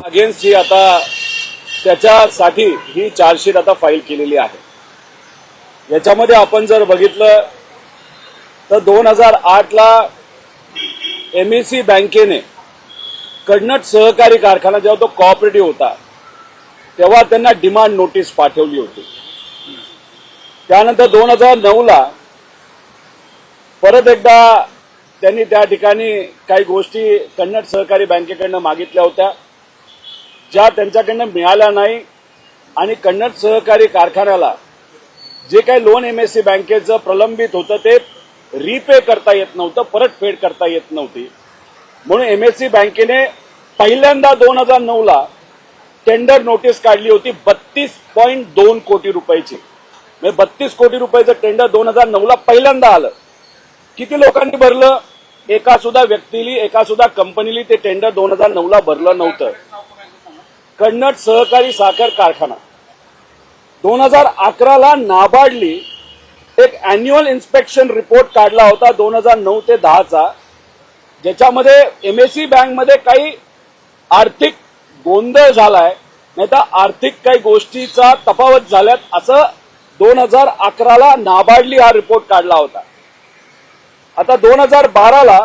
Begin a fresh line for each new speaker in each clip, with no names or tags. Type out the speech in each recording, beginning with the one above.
Against ही आता त्याच्यासाठी ही chargesheet आता फाईल केलेली आहे। याच्यामध्ये आपण जर बघितलं तर 2008 ला एमएससी बँकेने कडनट सहकारी कारखाना जेव्हा तो कोऑपरेटिव्ह होता तेव्हा त्यांना डिमांड नोटीस पाठवली होती। त्यानंतर 2009 ला परत एकदा त्यांनी त्या ठिकाणी काही गोष्टी कडनट सहकारी बँकेकडनं मागितल्या होत्या ज्या त्यांच्याकडनं मिळाल्या नाही आणि कडनट सहकारी कारखान्याला जे काही लोन एमएससी बँकेचं प्रलंबित होतं ते रिपे करता येत नव्हतं, परतफेड करता येत नव्हती। म्हणून एमएससी बँकेने पहिल्यांदा 2009 ला टेंडर नोटीस काढली होती 32.2 कोटी रुपयाची। म्हणजे 32 कोटी रुपयाचं टेंडर 2009 ला पहिल्यांदा आलं। किती लोकांनी भरलं? एका सुद्धा व्यक्तीली, एका सुद्धा कंपनीली ते टेंडर 2009 ला भरलं नव्हतं। कडनट सहकारी साखर कारखाना 2011 ला नाबार्डली एक अॅन्युअल इन्स्पेक्शन रिपोर्ट काढला होता 2009 ते 10 चा, ज्याच्यामध्ये एमएससी बँकमध्ये काही आर्थिक गोंधळ झालाय, नाहीतर आर्थिक काही गोष्टीचा तफावत झाल्यात असं 2011 ला नाबार्डली हा रिपोर्ट काढला होता। आता 2012 ला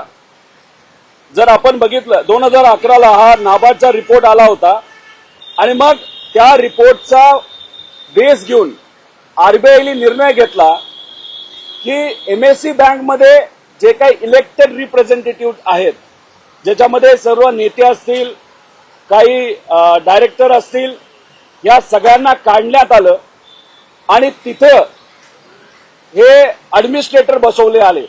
जर आपण बघितलं 2011 ला हा नाबार्डचा रिपोर्ट आला होता आणि मग त्या रिपोर्टचा बेस घेऊन आरबीआयने निर्णय घेतला की एमएससी बँकमध्ये जे काही इलेक्टेड रिप्रेझेंटेटिव्ह आहेत, ज्याच्यामध्ये सर्व नेते असतील, काही डायरेक्टर असतील, या सगळ्यांना काढण्यात आलं आणि तिथं हे ऍडमिनिस्ट्रेटर बसवले आले।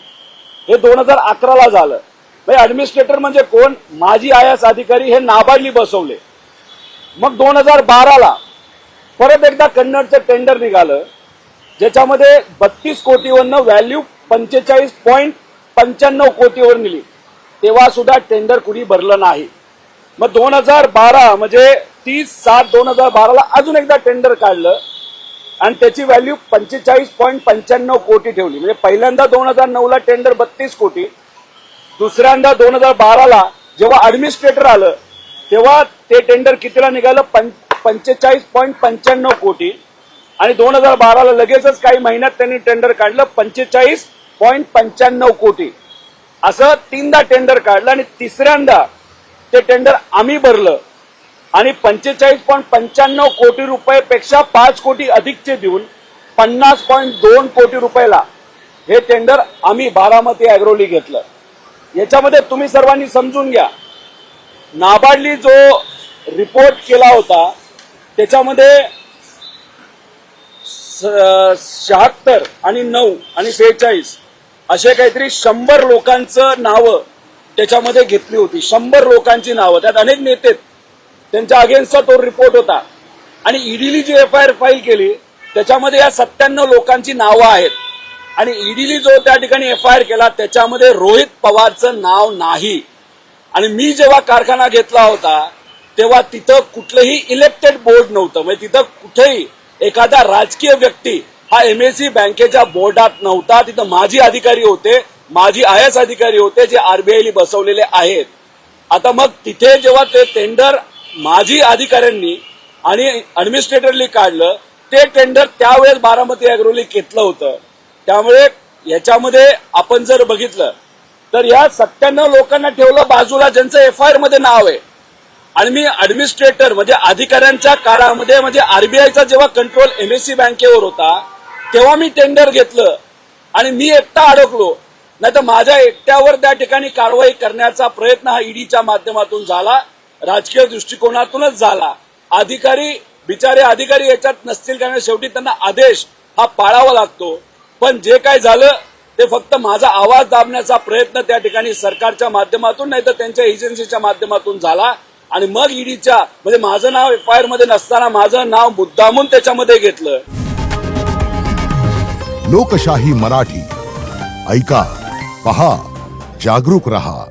हे 2011 ला झालं। ऍडमिनिस्ट्रेटर म्हणजे कोण? माजी आयएएस अधिकारी हे नाबार्डली बसवले। मग 2012 ला परत एकदा कन्नडचं टेंडर निघालं ज्याच्यामध्ये 32 कोटीवरनं व्हॅल्यू 45.95 कोटीवर नेली, तेव्हा सुद्धा टेंडर कुणी भरलं नाही। मग 2012 म्हणजे 30/7/2012 ला अजून एकदा टेंडर काढलं आणि त्याची व्हॅल्यू 45.95 कोटी ठेवली। म्हणजे पहिल्यांदा 2009 ला टेंडर 32 कोटी, दुसऱ्यांदा 2012 ला जेव्हा ऍडमिनिस्ट्रेटर आलं तेव्हा ते टेंडर कितीला निघालं? 45.95 कोटी आणि 2012 ला लगेचच काही महिन्यात त्यांनी टेंडर काढलं 45.95 कोटी। असं तीनदा टेंडर काढलं आणि तिसऱ्यांदा ते टेंडर आम्ही भरलं आणि 45.95 कोटी रुपयापेक्षा 5 कोटी अधिकचे देऊन 50.2 कोटी रुपयाला हे टेंडर आम्ही बारामती अॅग्रोली घेतलं। याच्यामध्ये तुम्ही सर्वांनी समजून घ्या, नाबार्डली जो रिपोर्ट केला होता त्याच्यामध्ये 76 आणि 9 आणि 46 असे काहीतरी 100 लोकांचं नावं त्याच्यामध्ये घेतली होती। 100 लोकांची नावं, त्यात अनेक नेते, त्यांच्या अगेन्स्टचा तो रिपोर्ट होता आणि ईडीली जी एफआयआर फाईल केली त्याच्यामध्ये या 97 लोकांची नावं आहेत आणि ईडीली जो त्या ठिकाणी एफआयआर केला त्याच्यामध्ये रोहित पवारचं नाव नाही। आणि मी जेव्हा कारखाना घेतला होता तेव्हा तिथं कुठलंही इलेक्टेड बोर्ड नव्हतं, म्हणजे तिथं कुठेही एखादा राजकीय व्यक्ती हा एमएससी बँकेच्या बोर्डात नव्हता। तिथं माजी अधिकारी होते, माजी आयएएस अधिकारी होते जे आरबीआयने बसवलेले आहेत। आता मग तिथे जेव्हा ते टेंडर माजी अधिकाऱ्यांनी आणि ऍडमिनिस्ट्रेटरनी काढलं, ते टेंडर त्यावेळेस बारामती अॅग्रोली घेतलं होतं। त्यामुळे याच्यामध्ये आपण जर बघितलं तर या 97 लोकांना ठेवलं बाजूला ज्यांचं एफआयआर मध्ये नाव आहे आणि मी ऍडमिनिस्ट्रेटर म्हणजे अधिकाऱ्यांच्या काळामध्ये म्हणजे आरबीआयचा जेव्हा कंट्रोल एमएससी बँकेवर होता तेव्हा मी टेंडर घेतलं आणि मी एकटा अडकलो, नाही तर माझ्या एकट्यावर त्या ठिकाणी कारवाई करण्याचा प्रयत्न हा ईडीच्या माध्यमातून झाला, राजकीय दृष्टिकोनातूनच झाला। अधिकारी बिचारे अधिकारी याच्यात नसतील कारण शेवटी त्यांना आदेश हा पाळावा लागतो, पण जे काय झालं ते फक्त माझा आवाज दाबण्याचा प्रयत्न त्या ठिकाणी सरकारच्या माध्यमातून नाही तर त्यांच्या एजन्सीच्या माध्यमातून झाला आणि मग ईडीच्या म्हणजे माझं नाव एफआयआर मध्ये नसताना माझं नाव मुद्दामून त्याच्यामध्ये घेतलं।
लोकशाही मराठी ऐका, पहा, जागरूक रहा।